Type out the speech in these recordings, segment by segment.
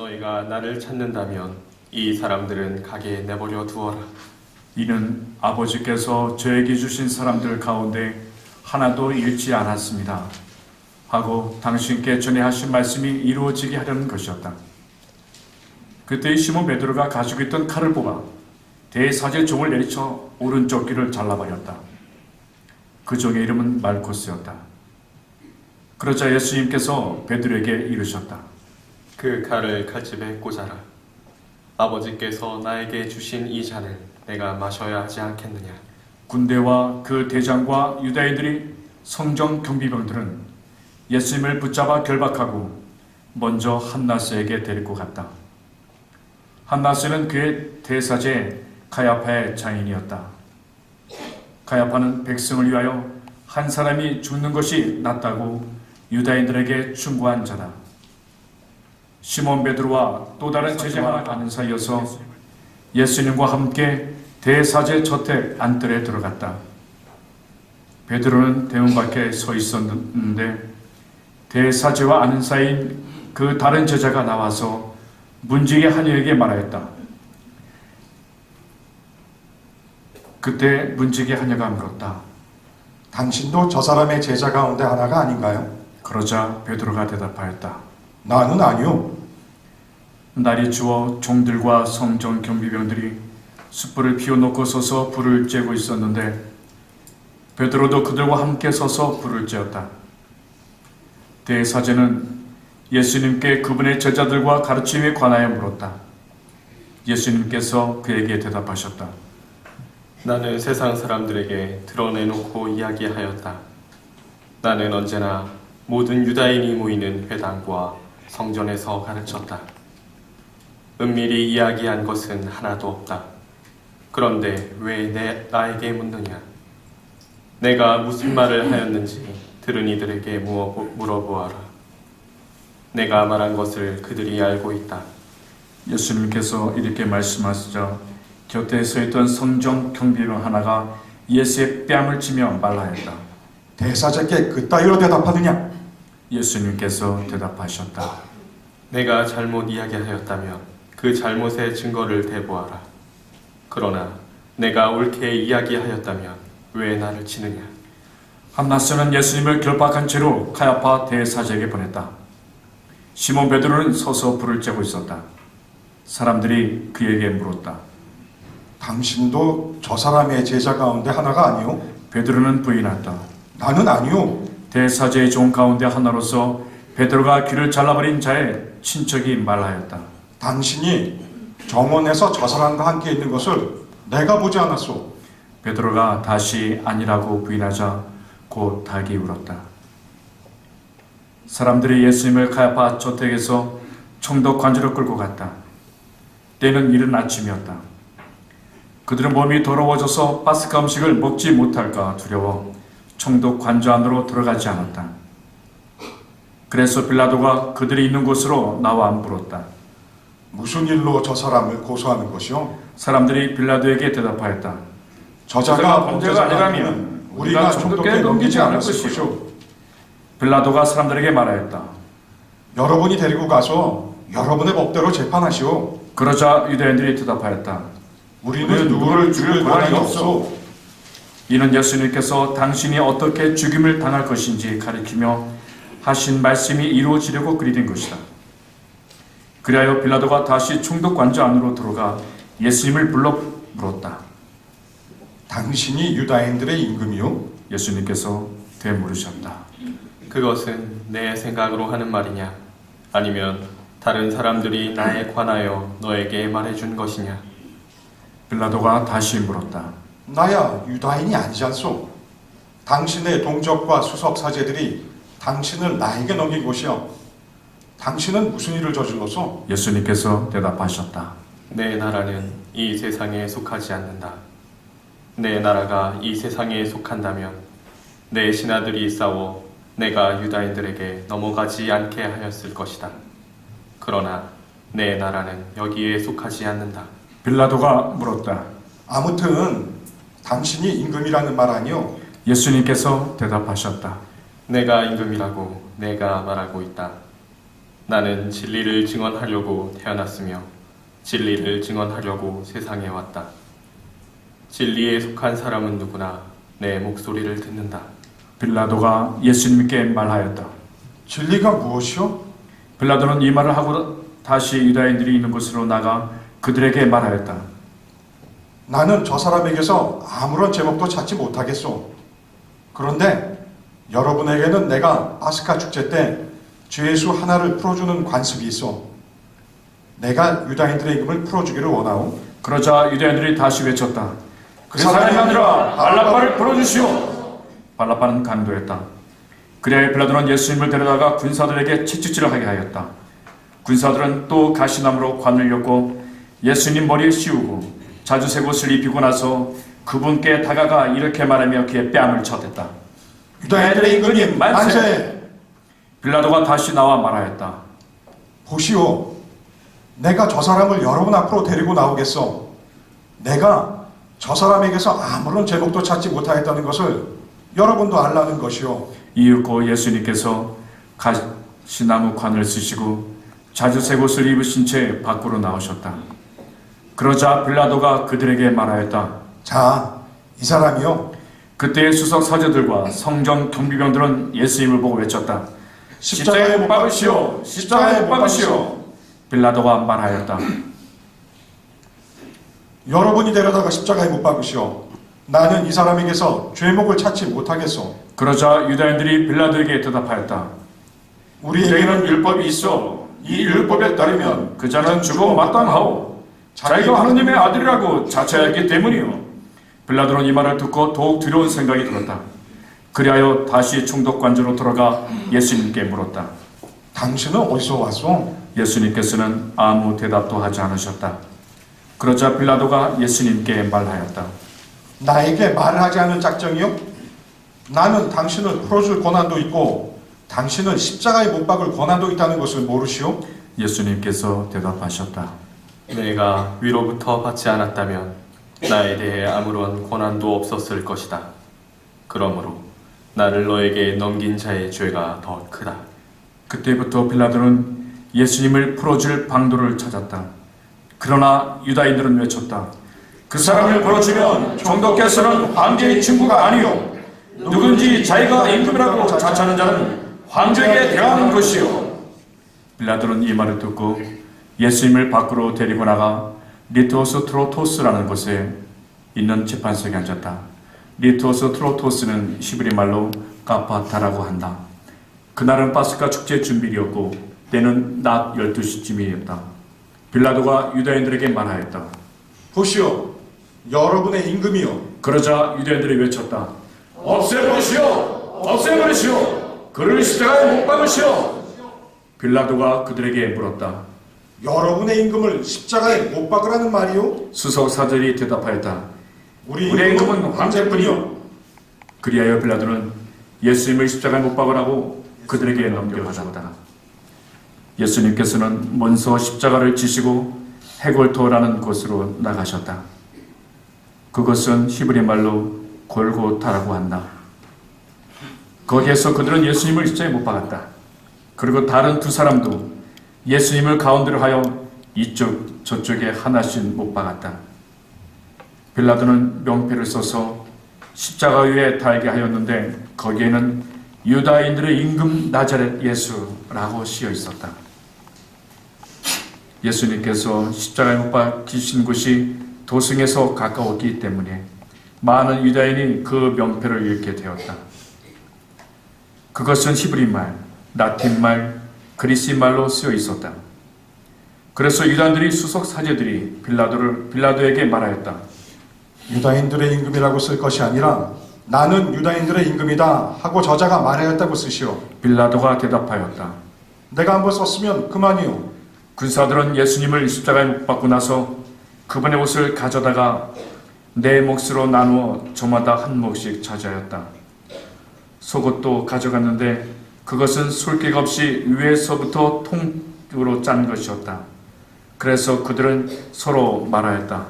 너희가 나를 찾는다면 이 사람들은 가게 내버려 두어라. 이는 아버지께서 저에게 주신 사람들 가운데 하나도 잃지 않았습니다 하고 당신께 전에 하신 말씀이 이루어지게 하려는 것이었다. 그때 시몬 베드로가 가지고 있던 칼을 뽑아 대사제 종을 내리쳐 오른쪽 귀를 잘라버렸다. 그 종의 이름은 말코스였다. 그러자 예수님께서 베드로에게 이르셨다. 그 칼을 칼집에 꽂아라. 아버지께서 나에게 주신 이 잔을 내가 마셔야 하지 않겠느냐. 군대와 그 대장과 유다인들이 성정 경비병들은 예수님을 붙잡아 결박하고 먼저 한나스에게 데리고 갔다. 한나스는 그의 대사제 가야파의 장인이었다. 가야파는 백성을 위하여 한 사람이 죽는 것이 낫다고 유다인들에게 충고한 자다. 시몬 베드로와 또 다른 제자 하나 가는 사이여서 예수님과 함께 대사제 저택 안뜰에 들어갔다. 베드로는 대문 밖에 서 있었는데 대사제와 아는 사이인 그 다른 제자가 나와서 문지기 하녀에게 말하였다. 그때 문지기 하녀가 물었다. 당신도 저 사람의 제자 가운데 하나가 아닌가요? 그러자 베드로가 대답하였다. 나는 아니요. 날이 추워 종들과 성전 경비병들이 숯불을 피워놓고 서서 불을 쬐고 있었는데 베드로도 그들과 함께 서서 불을 쬐었다. 대사제는 예수님께 그분의 제자들과 가르침에 관하여 물었다. 예수님께서 그에게 대답하셨다. 나는 세상 사람들에게 드러내놓고 이야기하였다. 나는 언제나 모든 유다인이 모이는 회당과 성전에서 가르쳤다. 은밀히 이야기한 것은 하나도 없다. 그런데 왜 나에게 묻느냐? 내가 무슨 말을 하였는지 들은 이들에게 물어보아라. 내가 말한 것을 그들이 알고 있다. 예수님께서 이렇게 말씀하시자 곁에 서 있던 성전 경비병 하나가 예수의 뺨을 치며 말하였다. 대사제께 그따위로 대답하느냐? 예수님께서 대답하셨다. 내가 잘못 이야기하였다면 그 잘못의 증거를 대보아라. 그러나 내가 옳게 이야기하였다면 왜 나를 치느냐? 한나스는 예수님을 결박한 채로 가야파 대사제에게 보냈다. 시몬 베드로는 서서 불을 쬐고 있었다. 사람들이 그에게 물었다. 당신도 저 사람의 제자 가운데 하나가 아니요? 베드로는 부인했다. 나는 아니요. 대사제의 종 가운데 하나로서 베드로가 귀를 잘라버린 자의 친척이 말하였다. 당신이 정원에서 저 사람과 함께 있는 것을 내가 보지 않았소. 베드로가 다시 아니라고 부인하자 곧 닭이 울었다. 사람들이 예수님을 가야파 저택에서 총독 관저로 끌고 갔다. 때는 이른 아침이었다. 그들은 몸이 더러워져서 파스카 음식을 먹지 못할까 두려워 총독 관저 안으로 들어가지 않았다. 그래서 빌라도가 그들이 있는 곳으로 나와 물었다. 무슨 일로 저 사람을 고소하는 것이오? 사람들이 빌라도에게 대답하였다. 저자가 범죄가 아니라면 우리가 총독께 넘기지 않았을 것이오. 빌라도가 사람들에게 말하였다. 여러분이 데리고 가서 여러분의 법대로 재판하시오. 그러자 유대인들이 대답하였다. 우리는 누구를 죽일 권한이 없소. 이는 예수님께서 당신이 어떻게 죽임을 당할 것인지 가리키며 하신 말씀이 이루어지려고 그리된 것이다. 그리하여 빌라도가 다시 총독 관저 안으로 들어가 예수님을 불러 물었다. 당신이 유다인들의 임금이요? 예수님께서 되물으셨다. 그것은 내 생각으로 하는 말이냐? 아니면 다른 사람들이 나에 관하여 너에게 말해준 것이냐? 빌라도가 다시 물었다. 나야 유다인이 아니지 않소. 당신의 동족과 수석 사제들이 당신을 나에게 넘긴 것이요. 당신은 무슨 일을 저질렀소? 예수님께서 대답하셨다. 내 나라는 이 세상에 속하지 않는다. 내 나라가 이 세상에 속한다면 내 신하들이 싸워 내가 유다인들에게 넘어가지 않게 하였을 것이다. 그러나 내 나라는 여기에 속하지 않는다. 빌라도가 물었다. 아무튼 당신이 임금이라는 말 아니요? 예수님께서 대답하셨다. 내가 임금이라고 내가 말하고 있다. 나는 진리를 증언하려고 태어났으며 진리를 증언하려고 세상에 왔다. 진리에 속한 사람은 누구나 내 목소리를 듣는다. 빌라도가 예수님께 말하였다. 진리가 무엇이요? 빌라도는 이 말을 하고 다시 유다인들이 있는 곳으로 나가 그들에게 말하였다. 나는 저 사람에게서 아무런 제목도 찾지 못하겠소. 그런데 여러분에게는 내가 파스카 축제 때 죄수 하나를 풀어주는 관습이 있어. 내가 유다인들의 임금을 풀어주기를 원하오. 그러자 유대인들이 다시 외쳤다. 그 사람이 아니라 발라바를 풀어주시오. 발라바는 간도했다. 그래 빌라도는 예수님을 데려다가 군사들에게 채찍질을 하게 하였다. 군사들은 또 가시나무로 관을 엮고 예수님 머리에 씌우고 자주색 옷을 입히고 나서 그분께 다가가 이렇게 말하며 그의 뺨을 쳤댔다. 유다인들의 임금님 만세! 빌라도가 다시 나와 말하였다. 보시오. 내가 저 사람을 여러분 앞으로 데리고 나오겠소. 내가 저 사람에게서 아무런 제목도 찾지 못하겠다는 것을 여러분도 알라는 것이오. 이윽고 예수님께서 가시나무 관을 쓰시고 자주색 옷을 입으신 채 밖으로 나오셨다. 그러자 빌라도가 그들에게 말하였다. 자, 이 사람이요. 그때 수석 사제들과 성전 경비병들은 예수님을 보고 외쳤다. 십자가에 못 박으시오! 십자가에 못 박으시오! 빌라도가 말하였다. 여러분이 데려다가 십자가에 못 박으시오. 나는 이 사람에게서 죄목을 찾지 못하겠소. 그러자 유다인들이 빌라도에게 대답하였다. 우리에게는 율법이 있어. 이 율법에 따르면 그 자는 죽어 마땅하오. 자기가 하느님의 아들이라고 자처했기 때문이요. 빌라도는 이 말을 듣고 더욱 두려운 생각이 들었다. 그리하여 다시 총독관저로 돌아가 예수님께 물었다. 당신은 어디서 왔소? 예수님께서는 아무 대답도 하지 않으셨다. 그러자 빌라도가 예수님께 말하였다. 나에게 말을 하지 않는 작정이요? 나는 당신을 풀어줄 권한도 있고 당신은 십자가에 못 박을 권한도 있다는 것을 모르시오? 예수님께서 대답하셨다. 내가 위로부터 받지 않았다면 나에 대해 아무런 권한도 없었을 것이다. 그러므로 나를 너에게 넘긴 자의 죄가 더 크다. 그때부터 빌라도는 예수님을 풀어줄 방도를 찾았다. 그러나 유다인들은 외쳤다. 그 사람을 풀어주면 총독께서는 황제의 친구가 아니요 누군지 자기가 임금이라고 자처하는 자는 황제에게 대하는 것이요. 빌라도는 이 말을 듣고 예수님을 밖으로 데리고 나가 리토스 트로토스라는 곳에 있는 재판석에 앉았다. 리토스 트로토스는 히브리 말로 가파타라고 한다. 그날은 파스카 축제 준비일이었고 때는 낮 12시쯤이었다. 빌라도가 유다인들에게 말하였다. 보시오. 여러분의 임금이요. 그러자 유대인들이 외쳤다. 없애버리시오! 없애버리시오! 그를 십자가에 못 박으시오! 빌라도가 그들에게 물었다. 여러분의 임금을 십자가에 못 박으라는 말이요? 수석 사절이 대답하였다. 우리의 임금은 황제뿐이요. 그리하여 빌라도는 예수님을 십자가에 못 박으라고 그들에게 넘겨주었다. 예수님께서는 먼저 십자가를 지시고 헤골토라는 곳으로 나가셨다. 그것은 히브리 말로 골고타라고 한다. 거기에서 그들은 예수님을 십자가에 못 박았다. 그리고 다른 두 사람도 예수님을 가운데로 하여 이쪽 저쪽에 하나씩 못 박았다. 빌라도는 명패를 써서 십자가 위에 달게 하였는데 거기에는 유다인들의 임금 나자렛 예수라고 쓰여 있었다. 예수님께서 십자가에 못 박히신 곳이 도승에서 가까웠기 때문에 많은 유다인이 그 명패를 읽게 되었다. 그것은 히브리 말, 라틴 말, 그리스 말로 쓰여 있었다. 그래서 유다인들이 수석 사제들이 빌라도에게 말하였다. 유다인들의 임금이라고 쓸 것이 아니라 나는 유다인들의 임금이다 하고 저자가 말하였다고 쓰시오. 빌라도가 대답하였다. 내가 한번 썼으면 그만이요. 군사들은 예수님을 십자가에 못 박고 나서 그분의 옷을 가져다가 네 몫으로 나누어 저마다 한 몫씩 차지하였다. 속옷도 가져갔는데 그것은 술기가 없이 위에서부터 통으로 짠 것이었다. 그래서 그들은 서로 말하였다.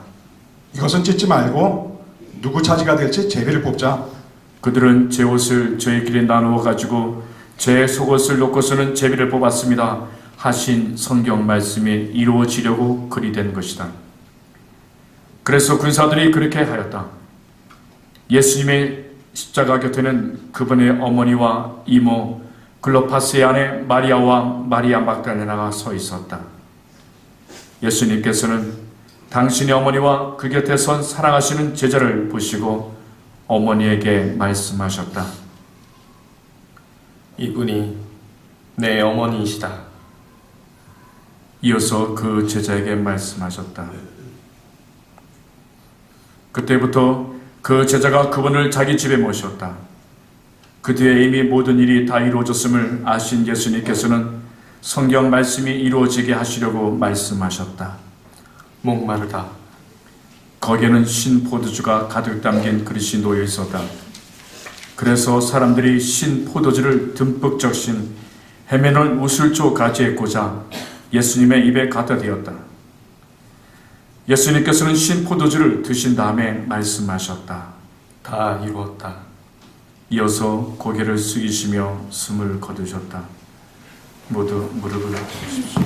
이것은 찢지 말고 누구 차지가 될지 제비를 뽑자. 그들은 제 옷을 저희끼리 나누어 가지고 제 속옷을 놓고서는 제비를 뽑았습니다. 하신 성경 말씀이 이루어지려고 그리 된 것이다. 그래서 군사들이 그렇게 하였다. 예수님의 십자가 곁에는 그분의 어머니와 이모 글로파스의 아내 마리아와 마리아 막달레나가 서 있었다. 예수님께서는 당신의 어머니와 그 곁에 선 사랑하시는 제자를 보시고 어머니에게 말씀하셨다. 이분이 내 어머니이시다. 이어서 그 제자에게 말씀하셨다. 그때부터 그 제자가 그분을 자기 집에 모셨다. 그 뒤에 이미 모든 일이 다 이루어졌음을 아신 예수님께서는 성경 말씀이 이루어지게 하시려고 말씀하셨다. 목마르다. 거기에는 신 포도주가 가득 담긴 그릇이 놓여 있었다. 그래서 사람들이 신 포도주를 듬뿍 적신 헤매는 우슬조 가지에 꽂아 예수님의 입에 갖다 대었다. 예수님께서는 신 포도주를 드신 다음에 말씀하셨다. 다 이루었다. 이어서 고개를 숙이시며 숨을 거두셨다. 모두 무릎을 꿇으십시오.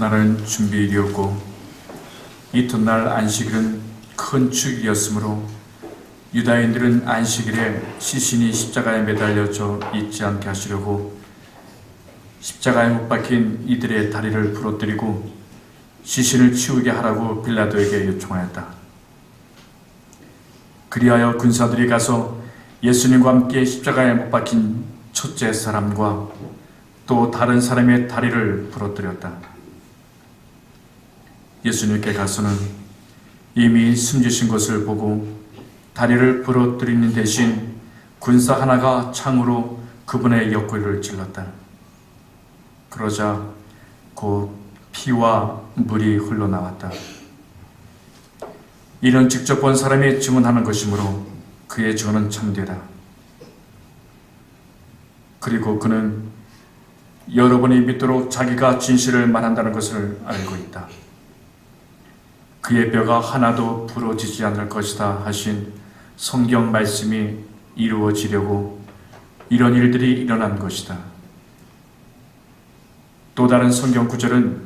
그날은 준비일이었고 이튿날 안식일은 큰 축일이었으므로 유다인들은 안식일에 시신이 십자가에 매달려져 있지 않게 하시려고 십자가에 못 박힌 이들의 다리를 부러뜨리고 시신을 치우게 하라고 빌라도에게 요청하였다. 그리하여 군사들이 가서 예수님과 함께 십자가에 못 박힌 첫째 사람과 또 다른 사람의 다리를 부러뜨렸다. 예수님께 가서는 이미 숨지신 것을 보고 다리를 부러뜨리는 대신 군사 하나가 창으로 그분의 옆구리를 찔렀다. 그러자 곧 피와 물이 흘러나왔다. 이는 직접 본 사람이 증언하는 것이므로 그의 증언은 참되다. 그리고 그는 여러분이 믿도록 자기가 진실을 말한다는 것을 알고 있다. 그의 뼈가 하나도 부러지지 않을 것이다 하신 성경 말씀이 이루어지려고 이런 일들이 일어난 것이다. 또 다른 성경 구절은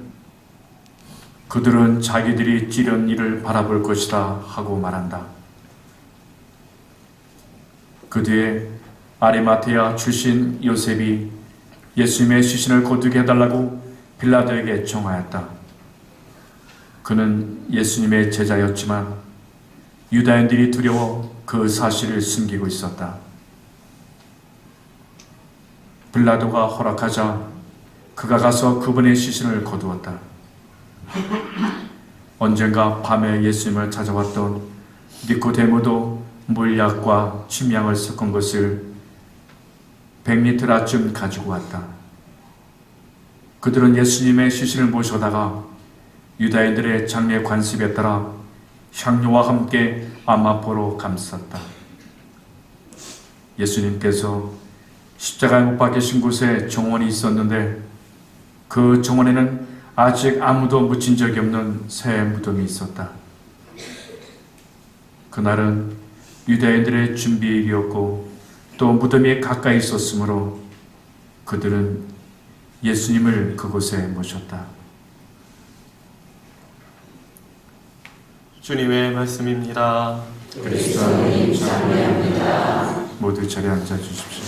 그들은 자기들이 찌른 일을 바라볼 것이다 하고 말한다. 그 뒤에 아리마테아 출신 요셉이 예수님의 시신을 거두게 해달라고 빌라도에게 청하였다. 그는 예수님의 제자였지만 유다인들이 두려워 그 사실을 숨기고 있었다. 빌라도가 허락하자 그가 가서 그분의 시신을 거두었다. 언젠가 밤에 예수님을 찾아왔던 니코데모도 물약과 침향을 섞은 것을 100리터라쯤 가지고 왔다. 그들은 예수님의 시신을 모셔다가 유다인들의 장례 관습에 따라 향료와 함께 아마포로 감쌌다. 예수님께서 십자가에 못 박히신 곳에 정원이 있었는데 그 정원에는 아직 아무도 묻힌 적이 없는 새 무덤이 있었다. 그날은 유다인들의 준비일이었고 또 무덤이 가까이 있었으므로 그들은 예수님을 그곳에 모셨다. 주님의 말씀입니다. 그리스도님 참여합니다. 모두 자리에 앉아 주십시오.